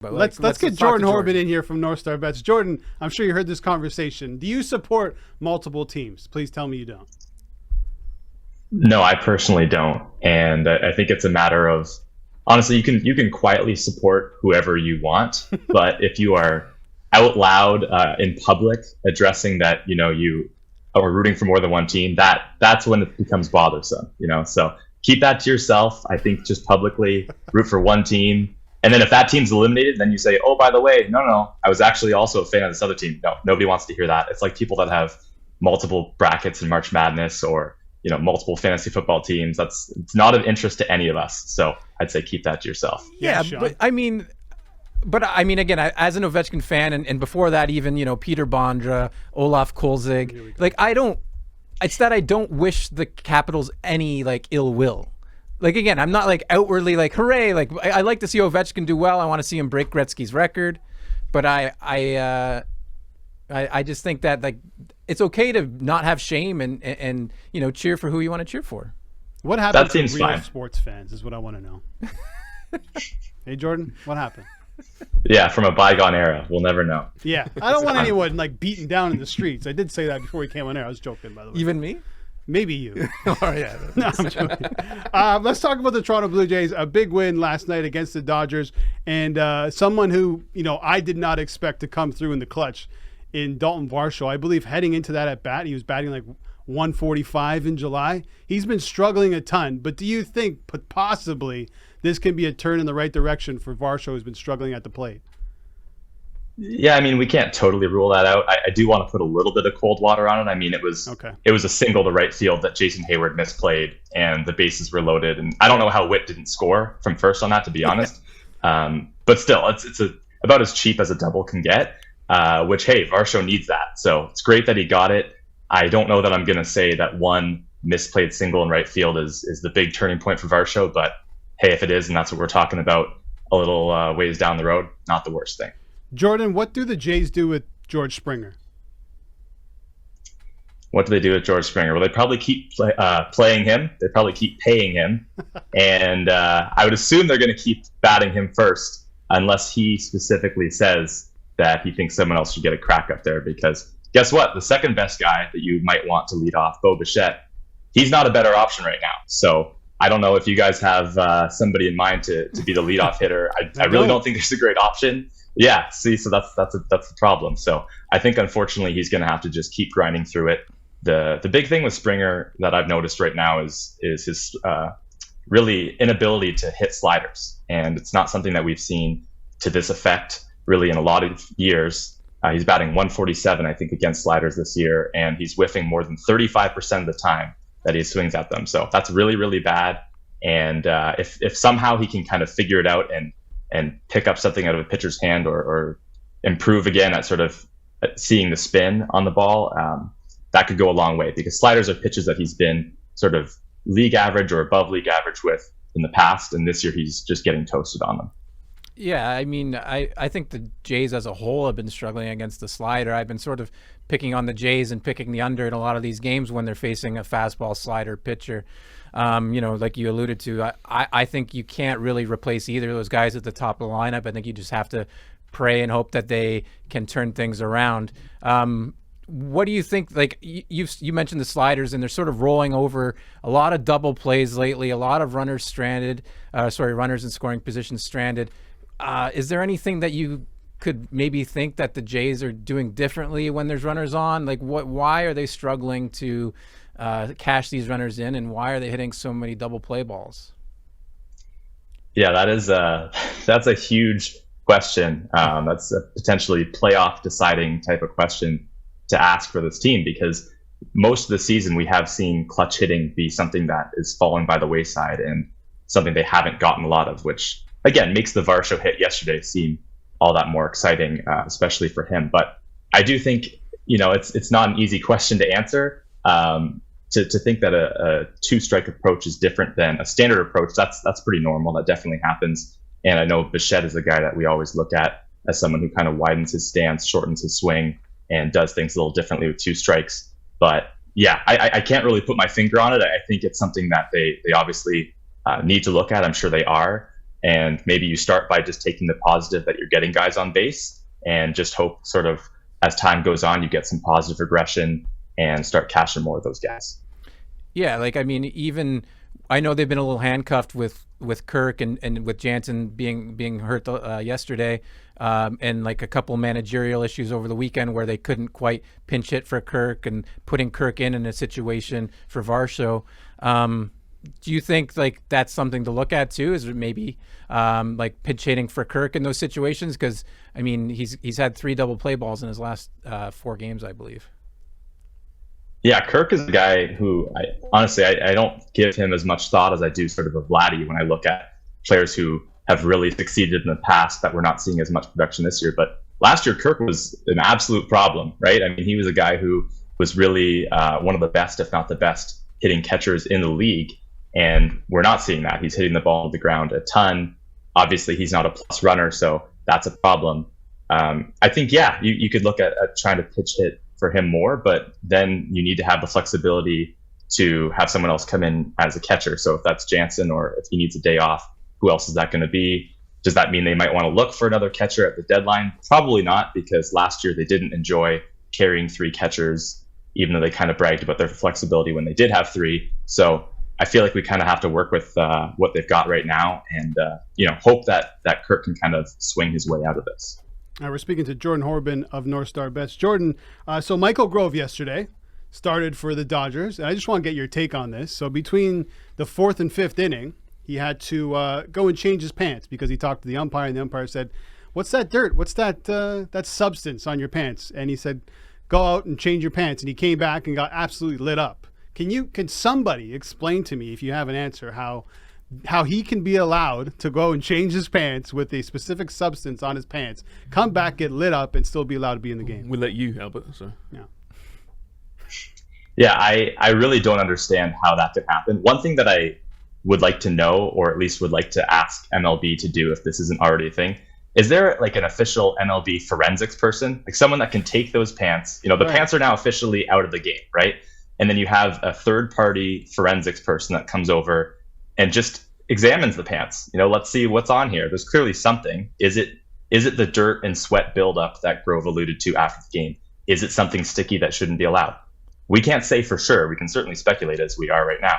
But let's get Jordan Horrobin in here from NorthStar Bets. Jordan, I'm sure you heard this conversation. Do you support multiple teams? Please tell me you don't. No, I personally don't, and I think it's a matter of, honestly, you can quietly support whoever you want, but if you are out loud in public addressing that you are rooting for more than one team, that's when it becomes bothersome. So keep that to yourself. I think just publicly root for one team, and then if that team's eliminated, then you say, oh, by the way, no, I was actually also a fan of this other team. No, nobody wants to hear that. It's like people that have multiple brackets in March Madness or multiple fantasy football teams. It's not of interest to any of us. So I'd say keep that to yourself. Yeah, but I mean, again, as an Ovechkin fan, and before that, even Peter Bondra, Olaf Kolzig, it's that I don't wish the Capitals any ill will. Again, I'm not outwardly hooray. I like to see Ovechkin do well. I want to see him break Gretzky's record, but I just think that it's okay to not have shame and cheer for who you want to cheer for. What happened to real sports fans is what I want to know. Hey, Jordan, what happened? Yeah, from a bygone era. We'll never know. Yeah, I don't want anyone beaten down in the streets. I did say that before we came on air. I was joking, by the way. Even me? Maybe you. Oh, yeah. No, I'm joking. Let's talk about the Toronto Blue Jays. A big win last night against the Dodgers, and someone who I did not expect to come through in the clutch in Dalton Varsho. I believe heading into that at bat, he was batting 145 in July. He's been struggling a ton, but do you think possibly this can be a turn in the right direction for Varsho, who's been struggling at the plate? Yeah, we can't totally rule that out. I do want to put a little bit of cold water on it. It was a single to right field that Jason Hayward misplayed, and the bases were loaded. And I don't know how Witt didn't score from first on that, to be honest. But still, it's about as cheap as a double can get. Which, hey, Varsho needs that. So it's great that he got it. I don't know that I'm going to say that one misplayed single in right field is the big turning point for Varsho, but hey, if it is, and that's what we're talking about a little ways down the road, not the worst thing. Jordan, what do the Jays do with George Springer? What do they do with George Springer? Well, they probably keep playing him. They probably keep paying him. And I would assume they're going to keep batting him first, unless he specifically says that he thinks someone else should get a crack up there, because guess what? The second best guy that you might want to lead off, Bo Bichette, he's not a better option right now. So I don't know if you guys have somebody in mind to be the leadoff hitter. I really don't think there's a great option. Yeah, see, so that's the problem. So I think unfortunately he's going to have to just keep grinding through it. The big thing with Springer that I've noticed right now is his really inability to hit sliders, and it's not something that we've seen to this effect really in a lot of years. He's batting 147, I think, against sliders this year, and he's whiffing more than 35% of the time that he swings at them. So that's really, really bad. And if somehow he can kind of figure it out and pick up something out of a pitcher's hand or improve again at sort of seeing the spin on the ball, that could go a long way, because sliders are pitches that he's been sort of league average or above league average with in the past, and this year he's just getting toasted on them. Yeah, I think the Jays as a whole have been struggling against the slider. I've been sort of picking on the Jays and picking the under in a lot of these games when they're facing a fastball slider pitcher. Like you alluded to, I think you can't really replace either of those guys at the top of the lineup. I think you just have to pray and hope that they can turn things around. What do you think? You mentioned the sliders, and they're sort of rolling over. A lot of double plays lately. A lot of runners stranded. Runners in scoring positions stranded. Is there anything that you could maybe think that the Jays are doing differently when there's runners on? Why are they struggling to cash these runners in, and why are they hitting so many double play balls? Yeah, that's a huge question. That's a potentially playoff deciding type of question to ask for this team, because most of the season we have seen clutch hitting be something that is falling by the wayside and something they haven't gotten a lot of, which again makes the Varsho hit yesterday seem all that more exciting, especially for him. But I do think it's not an easy question to answer. To think that a two-strike approach is different than a standard approach, that's pretty normal. That definitely happens. And I know Bichette is a guy that we always look at as someone who kind of widens his stance, shortens his swing, and does things a little differently with two strikes. But yeah, I can't really put my finger on it. I think it's something that they obviously need to look at. I'm sure they are. And maybe you start by just taking the positive that you're getting guys on base and just hope sort of as time goes on, you get some positive regression and start cashing more of those guys. Yeah, like, I mean, even I know they've been a little handcuffed with Kirk and with Jansen being hurt yesterday, and like a couple managerial issues over the weekend where they couldn't quite pinch hit for Kirk and putting Kirk in a situation for Varsho. Do you think like that's something to look at too? Is it maybe like pinch hitting for Kirk in those situations? Because I mean, he's had 3 double play balls in his last 4 games, I believe. Yeah, Kirk is a guy who I don't give him as much thought as I do sort of a Vladdy when I look at players who have really succeeded in the past that we're not seeing as much production this year. But last year, Kirk was an absolute problem, right? I mean, he was a guy who was really one of the best, if not the best, hitting catchers in the league. And we're not seeing that. He's hitting the ball to the ground a ton. Obviously, he's not a plus runner, so that's a problem. I think, yeah, you could look at trying to pitch hit for him more, but then you need to have the flexibility to have someone else come in as a catcher. So if that's Jansen or if he needs a day off, who else is that going to be? Does that mean they might want to look for another catcher at the deadline? Probably not, because last year they didn't enjoy carrying 3 catchers, even though they kind of bragged about their flexibility when they did have 3. So I feel like we kind of have to work with what they've got right now and hope that Kirk can kind of swing his way out of this. We're speaking to Jordan Horrobin of NorthStar Bets. Jordan, so Michael Grove yesterday started for the Dodgers, and I just want to get your take on this. So between the 4th and 5th inning, he had to go and change his pants because he talked to the umpire, and the umpire said, "What's that dirt? What's that substance on your pants?" And he said, "Go out and change your pants." And he came back and got absolutely lit up. Can somebody explain to me, if you have an answer, how he can be allowed to go and change his pants with a specific substance on his pants, come back, get lit up, and still be allowed to be in the game? We'll let you help it. So yeah, I really don't understand how that could happen. One thing that I would like to know, or at least would like to ask MLB to do if this isn't already a thing, is there like an official MLB forensics person, like someone that can take those pants? The pants are now officially out of the game, right? And then you have a third-party forensics person that comes over and just examines the pants. Let's see what's on here. There's clearly something. Is it the dirt and sweat buildup that Grove alluded to after the game? Is it something sticky that shouldn't be allowed? We can't say for sure. We can certainly speculate as we are right now.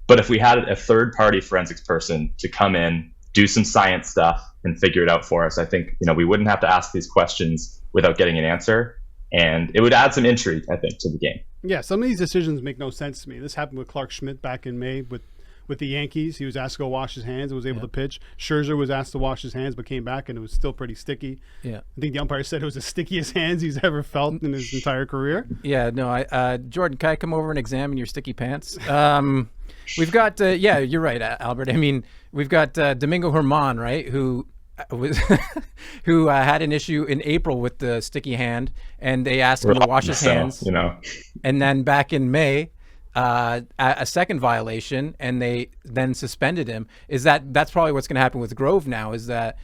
But if we had a third-party forensics person to come in, do some science stuff, and figure it out for us, I think we wouldn't have to ask these questions without getting an answer, and it would add some intrigue, I think, to the game. Yeah, some of these decisions make no sense to me. This happened with Clark Schmidt back in May with the Yankees. He was asked to go wash his hands and was able to pitch. Scherzer was asked to wash his hands but came back and it was still pretty sticky. Yeah, I think the umpire said it was the stickiest hands he's ever felt in his entire career. Yeah, no, Jordan, can I come over and examine your sticky pants? We've got, yeah, you're right, Albert. I mean, we've got Domingo Germán, right, who had an issue in April with the sticky hand, and they asked him to wash his hands. And then back in May, a second violation, and they then suspended him. That's probably what's going to happen with Grove now, is that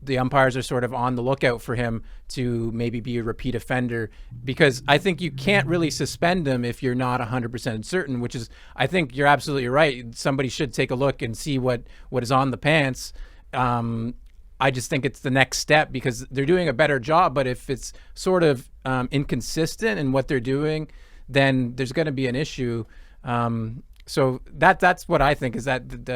the umpires are sort of on the lookout for him to maybe be a repeat offender, because I think you can't really suspend him if you're not 100% certain, which is, I think you're absolutely right. Somebody should take a look and see what is on the pants. I just think it's the next step because they're doing a better job, but if it's sort of inconsistent in what they're doing, then there's going to be an issue. So that's what I think, is that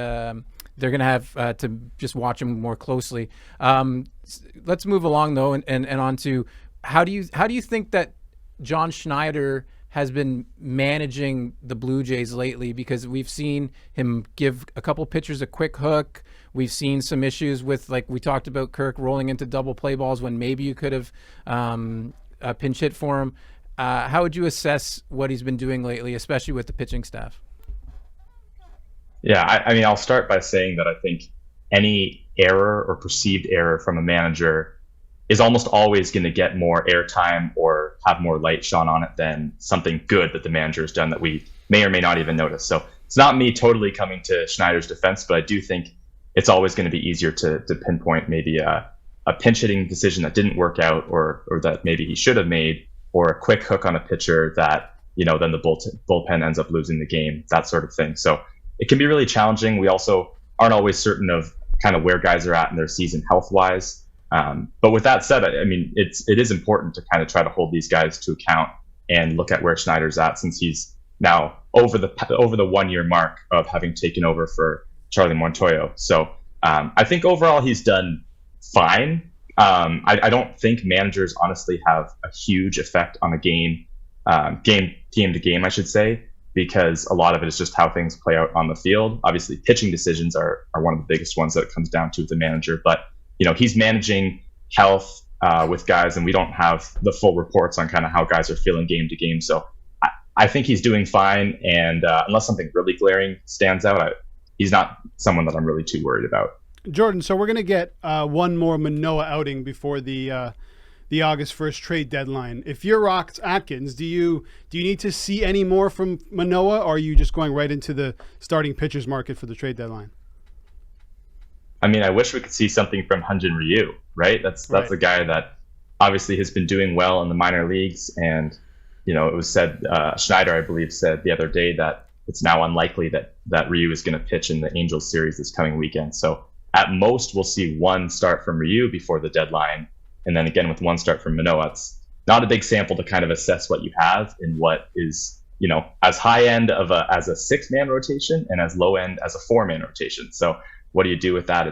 they're going to have to just watch him more closely. Let's move along though, and on to how do you think that John Schneider has been managing the Blue Jays lately? Because we've seen him give a couple pitchers a quick hook. We've seen some issues with, like we talked about, Kirk rolling into double play balls when maybe you could have pinch hit for him. How would you assess what he's been doing lately, especially with the pitching staff? Yeah, I mean, I'll start by saying that I think any error or perceived error from a manager is almost always going to get more airtime or have more light shone on it than something good that the manager has done that we may or may not even notice. So it's not me totally coming to Schneider's defense, but I do think it's always going to be easier to pinpoint maybe a pinch hitting decision that didn't work out or that maybe he should have made, or a quick hook on a pitcher that, then the bullpen ends up losing the game, that sort of thing. So it can be really challenging. We also aren't always certain of kind of where guys are at in their season health wise. But with that said, I mean, it is important to kind of try to hold these guys to account and look at where Schneider's at, since he's now over the 1 year mark of having taken over for Charlie Montoyo. So I think overall he's done fine. I don't think managers honestly have a huge effect on a game to game, I should say, because a lot of it is just how things play out on the field. Obviously, pitching decisions are one of the biggest ones that it comes down to with the manager. But he's managing health with guys, and we don't have the full reports on kind of how guys are feeling game to game. So I think he's doing fine, and unless something really glaring stands out, he's not someone that I'm really too worried about. Jordan, so we're going to get one more Manoah outing before the August 1st trade deadline. If you're Rox Atkins, do you need to see any more from Manoah, or are you just going right into the starting pitchers market for the trade deadline? I mean, I wish we could see something from Hyun-Jin Ryu, right? That's a guy that obviously has been doing well in the minor leagues, and it was said, Schneider, I believe, said the other day that it's now unlikely that Ryu is going to pitch in the Angels series this coming weekend. So at most, we'll see one start from Ryu before the deadline, and then again with one start from Manoah. It's not a big sample to kind of assess what you have in what is, as high end as a 6-man rotation and as low end as a 4-man rotation. So what do you do with that?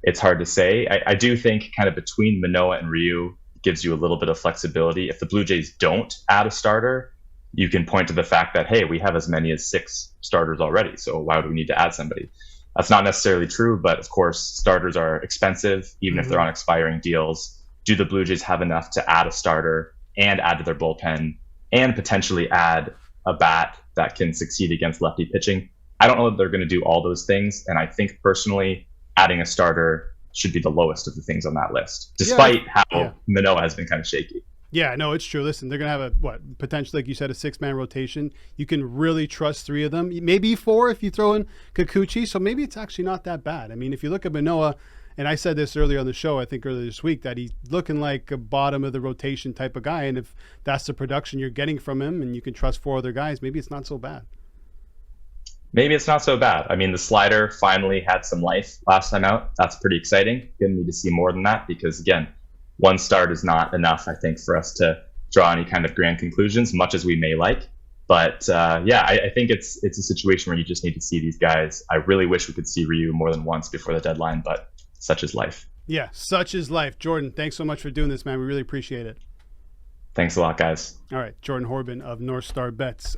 It's hard to say. I do think kind of between Manoah and Ryu gives you a little bit of flexibility. If the Blue Jays don't add a starter, you can point to the fact that, hey, we have as many as 6 starters already, so why would we need to add somebody? That's not necessarily true, but of course, starters are expensive, even if they're on expiring deals. Do the Blue Jays have enough to add a starter and add to their bullpen and potentially add a bat that can succeed against lefty pitching? I don't know that they're going to do all those things, and I think personally adding a starter should be the lowest of the things on that list, despite how Manoah has been kind of shaky. Yeah, no, it's true. Listen, they're going to have potentially, like you said, a 6-man rotation. You can really trust 3 of them, maybe 4 if you throw in Kikuchi. So maybe it's actually not that bad. I mean, if you look at Manoah, and I said this earlier on the show, I think earlier this week, that he's looking like a bottom of the rotation type of guy. And if that's the production you're getting from him and you can trust 4 other guys, maybe it's not so bad. Maybe it's not so bad. I mean, the slider finally had some life last time out. That's pretty exciting. Gonna need to see more than that because, again, one start is not enough, I think, for us to draw any kind of grand conclusions, much as we may like. But I think it's a situation where you just need to see these guys. I really wish we could see Ryu more than once before the deadline, but such is life. Yeah, such is life. Jordan, thanks so much for doing this, man. We really appreciate it. Thanks a lot, guys. All right, Jordan Horrobin of NorthStar Bets.